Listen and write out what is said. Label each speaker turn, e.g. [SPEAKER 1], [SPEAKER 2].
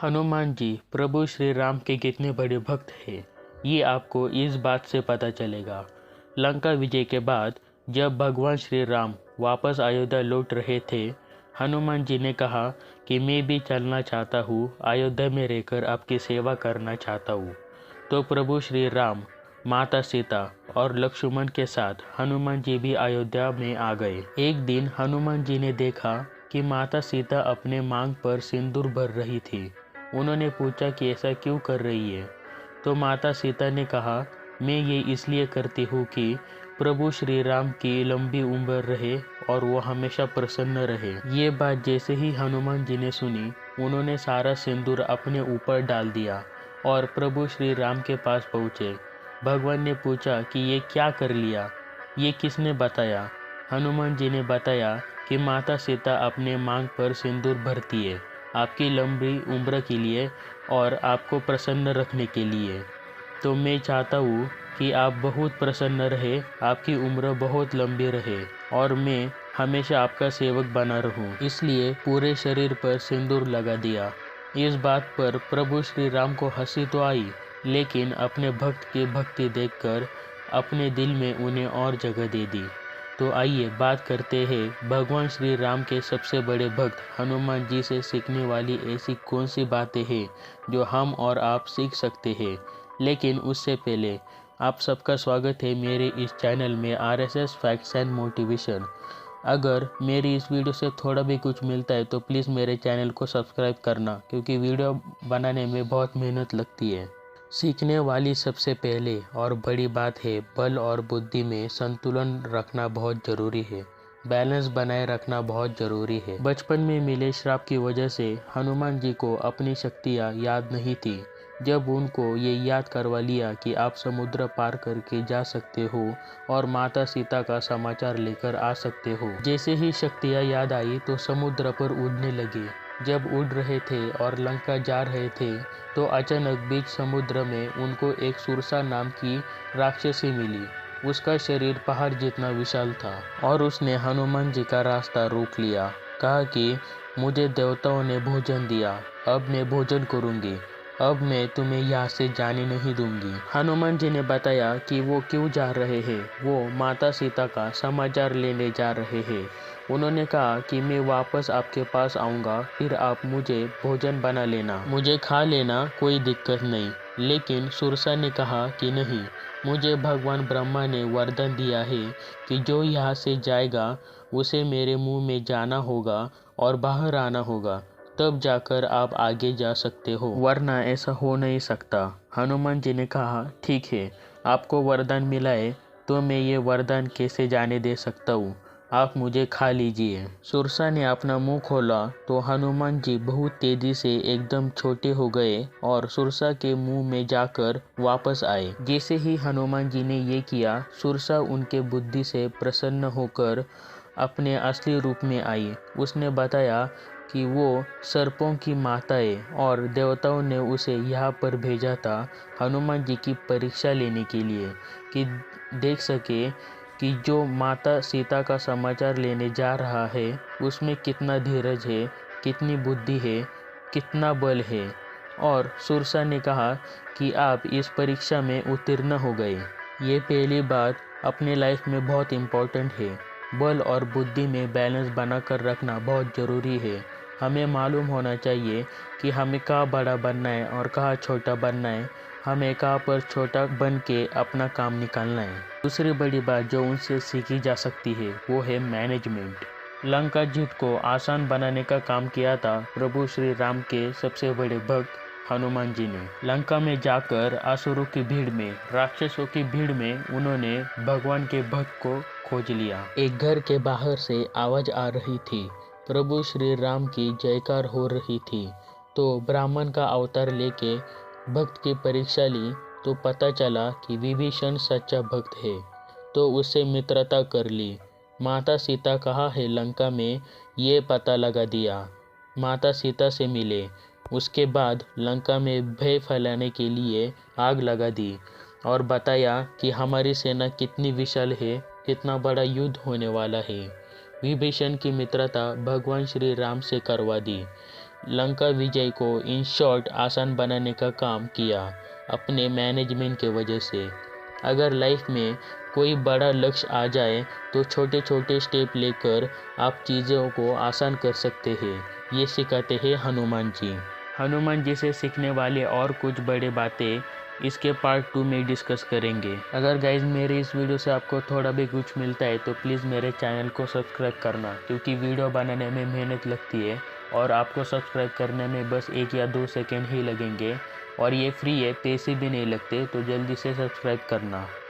[SPEAKER 1] हनुमान जी प्रभु श्री राम के कितने बड़े भक्त हैं, ये आपको इस बात से पता चलेगा। लंका विजय के बाद जब भगवान श्री राम वापस अयोध्या लौट रहे थे, हनुमान जी ने कहा कि मैं भी चलना चाहता हूँ, अयोध्या में रहकर आपकी सेवा करना चाहता हूँ। तो प्रभु श्री राम, माता सीता और लक्ष्मण के साथ हनुमान जी भी अयोध्या में आ गए। एक दिन हनुमान जी ने देखा कि माता सीता अपने मांग पर सिंदूर भर रही थी। उन्होंने पूछा कि ऐसा क्यों कर रही है। तो माता सीता ने कहा, मैं ये इसलिए करती हूँ कि प्रभु श्री राम की लंबी उम्र रहे और वो हमेशा प्रसन्न रहे। ये बात जैसे ही हनुमान जी ने सुनी, उन्होंने सारा सिंदूर अपने ऊपर डाल दिया और प्रभु श्री राम के पास पहुँचे। भगवान ने पूछा कि ये क्या कर लिया, ये किसने बताया। हनुमान जी ने बताया कि माता सीता अपने मांग पर सिंदूर भरती है, आपकी लंबी उम्र के लिए और आपको प्रसन्न रखने के लिए। तो मैं चाहता हूँ कि आप बहुत प्रसन्न रहे, आपकी उम्र बहुत लंबी रहे और मैं हमेशा आपका सेवक बना रहूं। इसलिए पूरे शरीर पर सिंदूर लगा दिया। इस बात पर प्रभु श्री राम को हंसी तो आई, लेकिन अपने भक्त की भक्ति देखकर अपने दिल में उन्हें और जगह दे दी। तो आइए बात करते हैं भगवान श्री राम के सबसे बड़े भक्त हनुमान जी से सीखने वाली ऐसी कौन सी बातें हैं जो हम और आप सीख सकते हैं। लेकिन उससे पहले आप सबका स्वागत है मेरे इस चैनल में RSS फैक्ट्स एंड मोटिवेशन। अगर मेरी इस वीडियो से थोड़ा भी कुछ मिलता है तो प्लीज़ मेरे चैनल को सब्सक्राइब करना, क्योंकि वीडियो बनाने में बहुत मेहनत लगती है। सीखने वाली सबसे पहले और बड़ी बात है, बल और बुद्धि में संतुलन रखना बहुत ज़रूरी है। बैलेंस बनाए रखना बहुत ज़रूरी है। बचपन में मिले श्राप की वजह से हनुमान जी को अपनी शक्तियाँ याद नहीं थी। जब उनको ये याद करवा लिया कि आप समुद्र पार करके जा सकते हो और माता सीता का समाचार लेकर आ सकते हो, जैसे ही शक्तियाँ याद आई तो समुद्र पर उड़ने लगे। जब उड़ रहे थे और लंका जा रहे थे तो अचानक बीच समुद्र में उनको एक सुरसा नाम की राक्षसी मिली। उसका शरीर पहाड़ जितना विशाल था और उसने हनुमान जी का रास्ता रोक लिया। कहा कि मुझे देवताओं ने भोजन दिया, अब मैं भोजन करूंगी, अब मैं तुम्हें यहाँ से जाने नहीं दूंगी। हनुमान जी ने बताया कि वो क्यों जा रहे हैं। वो माता सीता का समाचार लेने जा रहे हैं। उन्होंने कहा कि मैं वापस आपके पास आऊँगा, फिर आप मुझे भोजन बना लेना, मुझे खा लेना, कोई दिक्कत नहीं। लेकिन सुरसा ने कहा कि नहीं, मुझे भगवान ब्रह्मा ने वरदान दिया है कि जो यहाँ से जाएगा उसे मेरे मुंह में जाना होगा और बाहर आना होगा, तब जाकर आप आगे जा सकते हो, वरना ऐसा हो नहीं सकता। हनुमान जी ने कहा, ठीक है, आपको वरदान मिला है तो मैं ये वरदान कैसे जाने दे सकता हूँ, आप मुझे खा लीजिए। सुरसा ने अपना मुंह खोला तो हनुमान जी बहुत तेजी से एकदम छोटे हो गए और सुरसा के मुंह में जाकर वापस आए। जैसे ही हनुमान जी ने ये किया, सुरसा उनके बुद्धि से प्रसन्न होकर अपने असली रूप में आई। उसने बताया कि वो सर्पों की माता है और देवताओं ने उसे यहाँ पर भेजा था हनुमान जी की परीक्षा लेने के लिए, कि देख सके कि जो माता सीता का समाचार लेने जा रहा है उसमें कितना धीरज है, कितनी बुद्धि है, कितना बल है। और सुरसा ने कहा कि आप इस परीक्षा में उत्तीर्ण हो गए। ये पहली बात अपने लाइफ में बहुत इम्पोर्टेंट है। बल और बुद्धि में बैलेंस बनाकर रखना बहुत ज़रूरी है। हमें मालूम होना चाहिए कि हमें कहाँ बड़ा बनना है और कहाँ छोटा बनना है, हमें कहाँ पर छोटा बन के अपना काम निकालना है। दूसरी बड़ी बात जो उनसे सीखी जा सकती है वो है मैनेजमेंट। लंका जीत को आसान बनाने का काम किया था प्रभु श्री राम के सबसे बड़े भक्त हनुमान जी ने। लंका में जाकर असुरों की भीड़ में, राक्षसों की भीड़ में उन्होंने भगवान के भक्त को खोज लिया। एक घर के बाहर से आवाज आ रही थी, प्रभु श्री राम की जयकार हो रही थी। तो ब्राह्मण का अवतार लेके भक्त की परीक्षा ली तो पता चला कि विभीषण सच्चा भक्त है, तो उससे मित्रता कर ली। माता सीता कहाँ है लंका में, ये पता लगा दिया। माता सीता से मिले। उसके बाद लंका में भय फैलाने के लिए आग लगा दी और बताया कि हमारी सेना कितनी विशाल है, कितना बड़ा युद्ध होने वाला है। विभीषण की मित्रता भगवान श्री राम से करवा दी। लंका विजय को इन शॉर्ट आसान बनाने का काम किया अपने मैनेजमेंट के वजह से। अगर लाइफ में कोई बड़ा लक्ष्य आ जाए तो छोटे छोटे स्टेप लेकर आप चीज़ों को आसान कर सकते हैं। ये सिखाते हैं हनुमान जी। हनुमान जी से सीखने वाले और कुछ बड़े बातें इसके पार्ट 2 में डिस्कस करेंगे। अगर गाइज मेरे इस वीडियो से आपको थोड़ा भी कुछ मिलता है तो प्लीज़ मेरे चैनल को सब्सक्राइब करना, क्योंकि वीडियो बनाने में मेहनत लगती है और आपको सब्सक्राइब करने में बस 1 या 2 सेकेंड ही लगेंगे और ये फ्री है, पैसे भी नहीं लगते, तो जल्दी से सब्सक्राइब करना।